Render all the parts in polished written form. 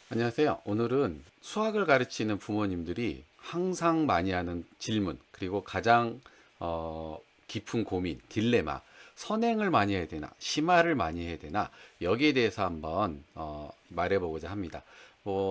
안녕하세요. 오늘은 수학을 가르치는 부모님들이 항상 많이 하는 질문, 그리고 가장 깊은 고민, 딜레마, 선행을 많이 해야 되나, 심화를 많이 해야 되나, 여기에 대해서 한번 말해보고자 합니다.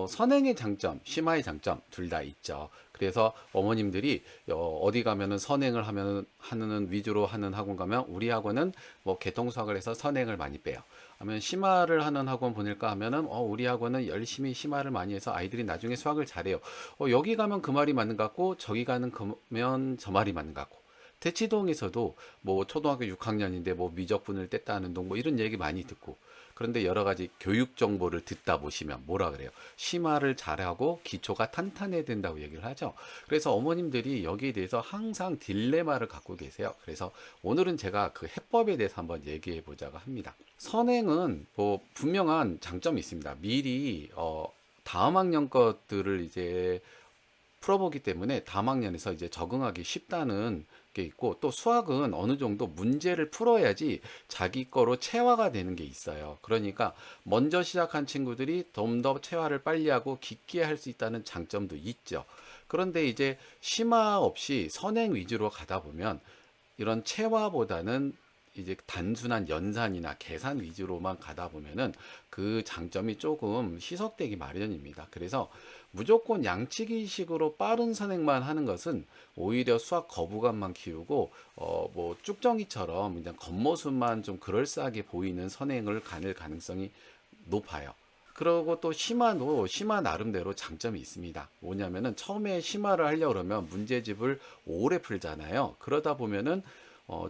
선행의 장점, 심화의 장점 둘 다 있죠. 그래서 어머님들이 어디 가면은 선행을 하는 위주로 하는 학원 가면 우리 학원은 뭐 개통수학을 해서 선행을 많이 빼요. 하면 심화를 하는 학원 보낼까 하면은 우리 학원은 열심히 심화를 많이 해서 아이들이 나중에 수학을 잘해요. 여기 가면 그 말이 맞는 것 같고 저기 가면 저 말이 맞는 것 같고. 대치동에서도 뭐 초등학교 6학년인데 뭐 미적분을 뗐다 하는 동 뭐 이런 얘기 많이 듣고, 그런데 여러 가지 교육 정보를 듣다 보시면 뭐라 그래요? 심화를 잘하고 기초가 탄탄해야 된다고 얘기를 하죠. 그래서 어머님들이 여기에 대해서 항상 딜레마를 갖고 계세요. 그래서 오늘은 제가 그 해법에 대해서 한번 얘기해 보자고 합니다. 선행은 뭐 분명한 장점이 있습니다. 미리 다음 학년 것들을 이제 풀어보기 때문에 다음 학년에서 이제 적응하기 쉽다는 게 있고, 또 수학은 어느 정도 문제를 풀어야지 자기 거로 체화가 되는 게 있어요. 그러니까 먼저 시작한 친구들이 좀 더 체화를 빨리 하고 깊게 할 수 있다는 장점도 있죠. 그런데 이제 심화 없이 선행 위주로 가다 보면 이런 체화보다는 이제 단순한 연산이나 계산 위주로만 가다 보면은 그 장점이 조금 희석되기 마련입니다. 그래서 무조건 양치기식으로 빠른 선행만 하는 것은 오히려 수학 거부감만 키우고 뭐 쭉정이처럼 그냥 겉모습만 좀 그럴싸하게 보이는 선행을 가낼 가능성이 높아요. 그리고 또 심화도 심화 나름대로 장점이 있습니다. 뭐냐면은 처음에 심화를 하려고 그러면 문제집을 오래 풀잖아요. 그러다 보면은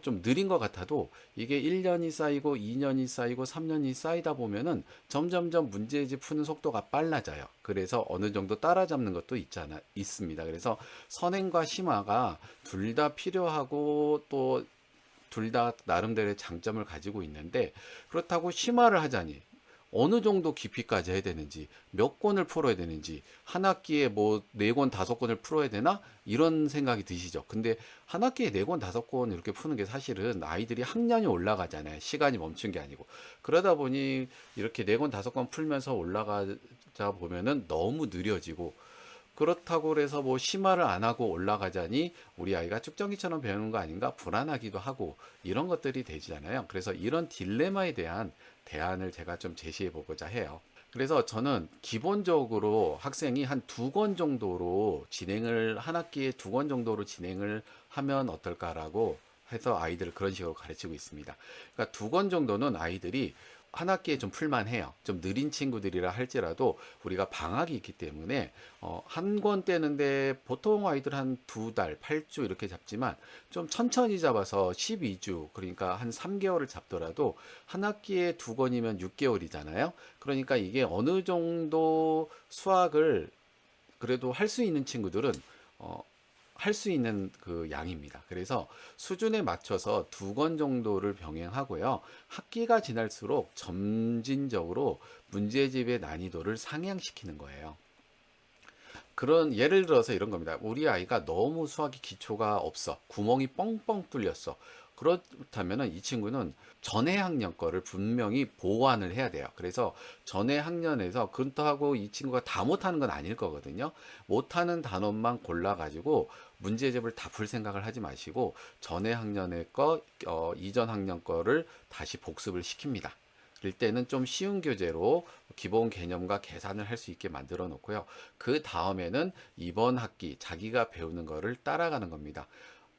좀 느린 것 같아도 이게 1년이 쌓이고 2년이 쌓이고 3년이 쌓이다 보면은 점점점 문제집 푸는 속도가 빨라져요. 그래서 어느 정도 따라잡는 것도 있습니다. 그래서 선행과 심화가 둘 다 필요하고 또 둘 다 나름대로의 장점을 가지고 있는데, 그렇다고 심화를 하자니 어느 정도 깊이까지 해야 되는지, 몇 권을 풀어야 되는지, 한 학기에 뭐 네 권 다섯 권을 풀어야 되나 이런 생각이 드시죠. 근데 한 학기에 네 권 다섯 권 이렇게 푸는 게 사실은 아이들이 학년이 올라가잖아요. 시간이 멈춘 게 아니고. 그러다 보니 이렇게 네 권 다섯 권 풀면서 올라가자 보면은 너무 느려지고, 그렇다고 그래서 뭐 심화를 안 하고 올라가자니 우리 아이가 쭉정이처럼 배우는 거 아닌가 불안하기도 하고, 이런 것들이 되잖아요. 그래서 이런 딜레마에 대한 대안을 제가 좀 제시해 보고자 해요. 그래서 저는 기본적으로 학생이 한 두 권 정도로 한 학기에 두 권 정도로 진행을 하면 어떨까라고 해서 아이들을 그런 식으로 가르치고 있습니다. 그러니까 두 권 정도는 아이들이 한 학기에 좀 풀만해요. 좀 느린 친구들이라 할지라도 우리가 방학이 있기 때문에 한 권 떼는데 보통 아이들 한 두 달, 8주 이렇게 잡지만 좀 천천히 잡아서 12주, 그러니까 한 3개월을 잡더라도 한 학기에 두 권이면 6개월이잖아요. 그러니까 이게 어느 정도 수학을 그래도 할 수 있는 친구들은 할 수 있는 그 양입니다. 그래서 수준에 맞춰서 두 권 정도를 병행하고요. 학기가 지날수록 점진적으로 문제집의 난이도를 상향시키는 거예요. 그런 예를 들어서 이런 겁니다. 우리 아이가 너무 수학이 기초가 없어. 구멍이 뻥뻥 뚫렸어. 그렇다면은 이 친구는 전에 학년 거를 분명히 보완을 해야 돼요. 그래서 전에 학년에서 그렇다고 이 친구가 다 못하는 건 아닐 거거든요. 못하는 단원만 골라가지고 문제집을 다 풀 생각을 하지 마시고 전에 학년의 거, 이전 학년 거를 다시 복습을 시킵니다. 그럴 때는 좀 쉬운 교재로 기본 개념과 계산을 할 수 있게 만들어 놓고요. 그 다음에는 이번 학기 자기가 배우는 거를 따라가는 겁니다.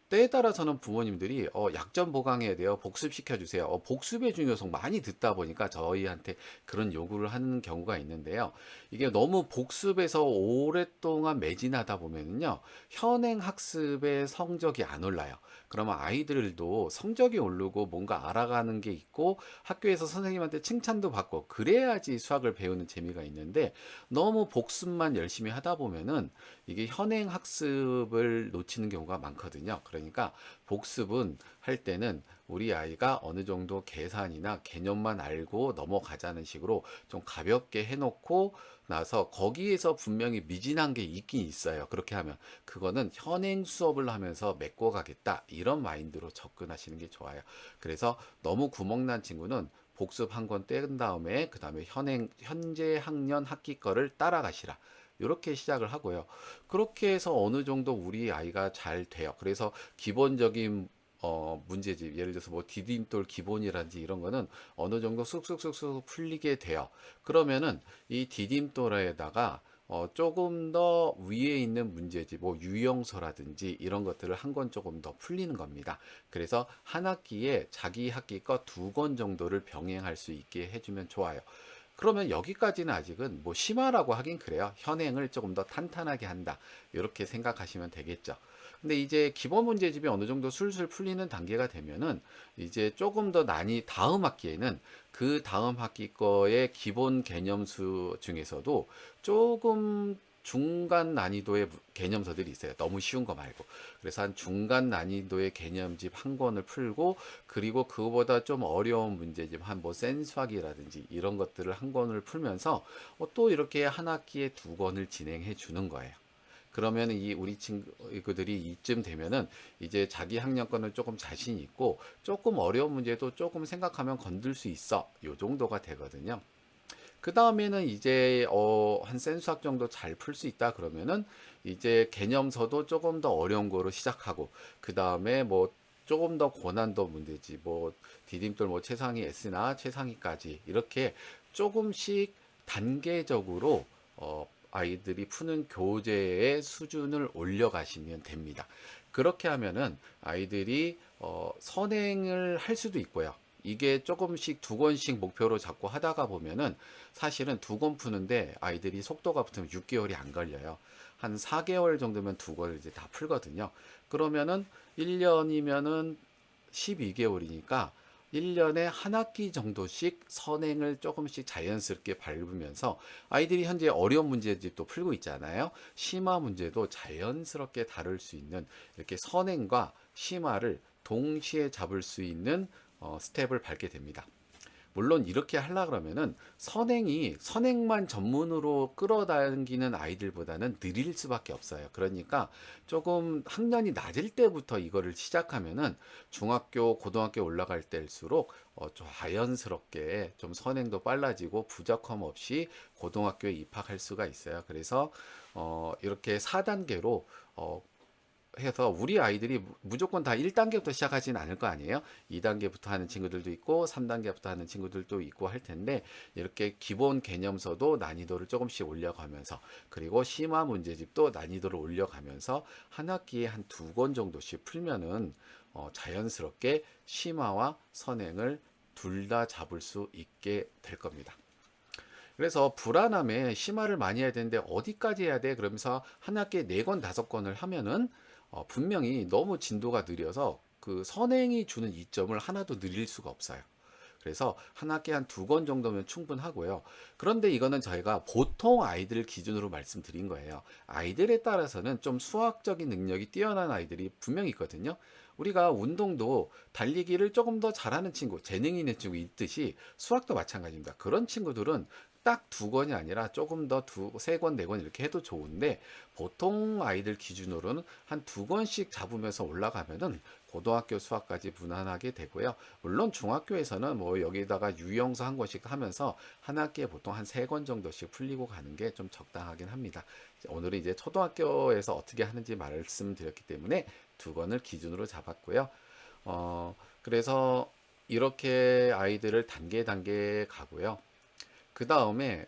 때에 따라서는 부모님들이 약점 보강해야 돼요. 복습시켜 주세요. 복습의 중요성 많이 듣다 보니까 저희한테 그런 요구를 하는 경우가 있는데요. 이게 너무 복습에서 오랫동안 매진하다 보면은요, 현행 학습의 성적이 안 올라요. 그러면 아이들도 성적이 오르고 뭔가 알아가는 게 있고 학교에서 선생님한테 칭찬도 받고 그래야지 수학을 배우는 재미가 있는데, 너무 복습만 열심히 하다 보면은 이게 현행 학습을 놓치는 경우가 많거든요. 그러니까 복습은 할 때는 우리 아이가 어느 정도 계산이나 개념만 알고 넘어가자는 식으로 좀 가볍게 해놓고 나서 거기에서 분명히 미진한 게 있긴 있어요. 그렇게 하면 그거는 현행 수업을 하면서 메꿔가겠다, 이런 마인드로 접근하시는 게 좋아요. 그래서 너무 구멍난 친구는 복습 한 권 뗀 다음에 그 다음에 현재 학년 학기 거를 따라가시라. 이렇게 시작을 하고요. 그렇게 해서 어느 정도 우리 아이가 잘 돼요. 그래서 기본적인 문제집, 예를 들어서 뭐 디딤돌 기본이라든지 이런 거는 어느 정도 쑥쑥쑥쑥 풀리게 돼요. 그러면은 이 디딤돌에다가 조금 더 위에 있는 문제집, 뭐 유형서라든지 이런 것들을 한 권 조금 더 풀리는 겁니다. 그래서 한 학기에 자기 학기 거 두 권 정도를 병행할 수 있게 해주면 좋아요. 그러면 여기까지는 아직은 뭐 심화라고 하긴 그래요. 현행을 조금 더 탄탄하게 한다. 이렇게 생각하시면 되겠죠. 근데 이제 기본 문제집이 어느 정도 술술 풀리는 단계가 되면은 이제 조금 더 다음 학기에는 그 다음 학기 거의 기본 개념수 중에서도 조금 중간 난이도의 개념서들이 있어요. 너무 쉬운 거 말고. 그래서 한 중간 난이도의 개념집 한 권을 풀고, 그리고 그거보다 좀 어려운 문제집 한 뭐 센수학이라든지 이런 것들을 한 권을 풀면서 또 이렇게 한 학기에 두 권을 진행해 주는 거예요. 그러면 이 우리 친구들이 이쯤 되면은 이제 자기 학년권을 조금 자신 있고, 조금 어려운 문제도 조금 생각하면 건들 수 있어. 요 정도가 되거든요. 그 다음에는 이제 한 센수학 정도 잘 풀 수 있다 그러면은 이제 개념서도 조금 더 어려운 거로 시작하고, 그 다음에 뭐 조금 더 고난도 문제지, 뭐 디딤돌 뭐 최상위 S나 최상위까지 이렇게 조금씩 단계적으로 아이들이 푸는 교재의 수준을 올려가시면 됩니다. 그렇게 하면은 아이들이 선행을 할 수도 있고요. 이게 조금씩 두 권씩 목표로 잡고 하다가 보면은 사실은 두 권 푸는데 아이들이 속도가 붙으면 6개월이 안 걸려요. 한 4개월 정도면 두 권을 이제 다 풀거든요. 그러면은 1년이면은 12개월이니까 1년에 한 학기 정도씩 선행을 조금씩 자연스럽게 밟으면서, 아이들이 현재 어려운 문제집도 풀고 있잖아요. 심화 문제도 자연스럽게 다룰 수 있는, 이렇게 선행과 심화를 동시에 잡을 수 있는 스텝을 밟게 됩니다. 물론 이렇게 하려 그러면은 선행만 전문으로 끌어당기는 아이들보다는 느릴 수밖에 없어요. 그러니까 조금 학년이 낮을 때부터 이거를 시작하면은 중학교, 고등학교 올라갈 때일수록 자연스럽게 좀 선행도 빨라지고 부족함 없이 고등학교에 입학할 수가 있어요. 그래서 이렇게 4단계로 해서 우리 아이들이 무조건 다 1단계부터 시작하진 않을 거 아니에요. 2단계부터 하는 친구들도 있고 3단계부터 하는 친구들도 있고 할 텐데, 이렇게 기본 개념서도 난이도를 조금씩 올려가면서, 그리고 심화 문제집도 난이도를 올려가면서 한 학기에 한 두 권 정도씩 풀면은 자연스럽게 심화와 선행을 둘 다 잡을 수 있게 될 겁니다. 그래서 불안함에 심화를 많이 해야 되는데 어디까지 해야 돼? 그러면서 한 학기에 4권, 5권을 하면은 분명히 너무 진도가 느려서 그 선행이 주는 이점을 하나도 늘릴 수가 없어요. 그래서 한 학기에 한 두 권 정도면 충분하고요. 그런데 이거는 저희가 보통 아이들 기준으로 말씀드린 거예요. 아이들에 따라서는 좀 수학적인 능력이 뛰어난 아이들이 분명히 있거든요. 우리가 운동도 달리기를 조금 더 잘하는 친구, 재능이 있는 친구 있듯이 수학도 마찬가지입니다. 그런 친구들은 딱 두 권이 아니라 조금 더 세 권, 네 권 이렇게 해도 좋은데, 보통 아이들 기준으로는 한 두 권씩 잡으면서 올라가면은 고등학교 수학까지 무난하게 되고요. 물론 중학교에서는 뭐 여기다가 유형서 한 권씩 하면서 한 학기에 보통 한 세 권 정도씩 풀리고 가는 게 좀 적당하긴 합니다. 오늘은 이제 초등학교에서 어떻게 하는지 말씀드렸기 때문에 두 권을 기준으로 잡았고요. 그래서 이렇게 아이들을 단계 단계 가고요. 그 다음에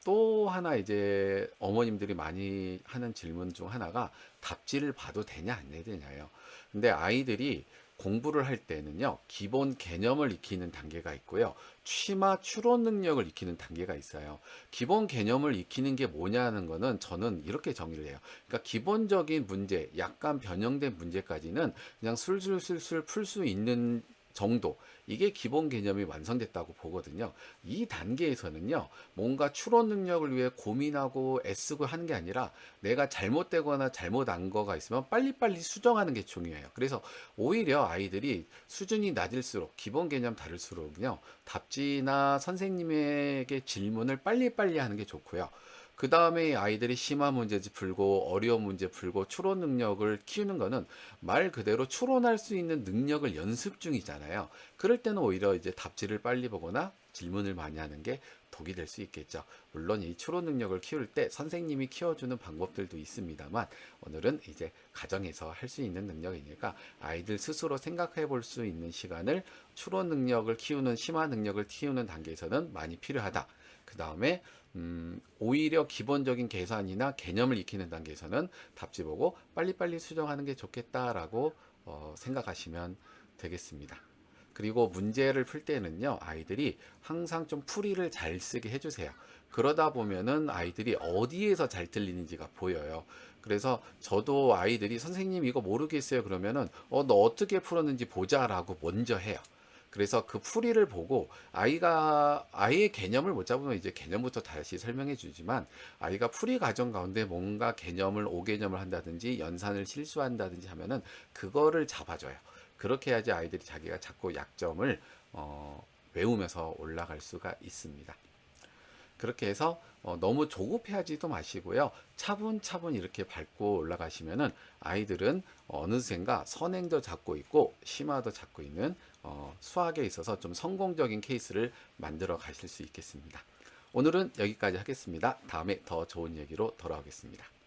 또 하나 이제 어머님들이 많이 하는 질문 중 하나가 답지를 봐도 되냐 안 되냐예요. 근데 아이들이 공부를 할 때는요, 기본 개념을 익히는 단계가 있고요, 취마 추론 능력을 익히는 단계가 있어요. 기본 개념을 익히는 게 뭐냐는 거는 저는 이렇게 정의를 해요. 그러니까 기본적인 문제, 약간 변형된 문제까지는 그냥 술술술술 풀 수 있는 정도, 이게 기본 개념이 완성됐다고 보거든요. 이 단계에서는요, 뭔가 추론 능력을 위해 고민하고 애쓰고 하는 게 아니라 내가 잘못되거나 잘못 안 거가 있으면 빨리빨리 수정하는 게 중요해요. 그래서 오히려 아이들이 수준이 낮을수록, 기본 개념 다를수록요, 답지나 선생님에게 질문을 빨리빨리 하는 게 좋고요. 그 다음에 아이들이 심화 문제 풀고 어려운 문제 풀고 추론 능력을 키우는 거는 말 그대로 추론할 수 있는 능력을 연습 중이잖아요. 그럴 때는 오히려 이제 답지를 빨리 보거나 질문을 많이 하는 게 독이 될 수 있겠죠. 물론 이 추론 능력을 키울 때 선생님이 키워주는 방법들도 있습니다만 오늘은 이제 가정에서 할 수 있는 능력이니까 아이들 스스로 생각해 볼 수 있는 시간을 추론 능력을 키우는 심화 능력을 키우는 단계에서는 많이 필요하다. 그 다음에 오히려 기본적인 계산이나 개념을 익히는 단계에서는 답지 보고 빨리빨리 수정하는 게 좋겠다라고 생각하시면 되겠습니다. 그리고 문제를 풀 때는요, 아이들이 항상 좀 풀이를 잘 쓰게 해주세요. 그러다 보면은 아이들이 어디에서 잘 틀리는지가 보여요. 그래서 저도 아이들이 선생님 이거 모르겠어요 그러면은 너 어떻게 풀었는지 보자라고 먼저 해요. 그래서 그 풀이를 보고 아이가 아이의 개념을 못 잡으면 이제 개념부터 다시 설명해 주지만 아이가 풀이 과정 가운데 뭔가 개념을 오개념을 한다든지 연산을 실수한다든지 하면은 그거를 잡아줘요. 그렇게 해야지 아이들이 자기가 자꾸 약점을 외우면서 올라갈 수가 있습니다. 그렇게 해서 너무 조급해하지도 마시고요. 차분차분 이렇게 밟고 올라가시면은 아이들은 어느샌가 선행도 잡고 있고 심화도 잡고 있는 수학에 있어서 좀 성공적인 케이스를 만들어 가실 수 있겠습니다. 오늘은 여기까지 하겠습니다. 다음에 더 좋은 얘기로 돌아오겠습니다.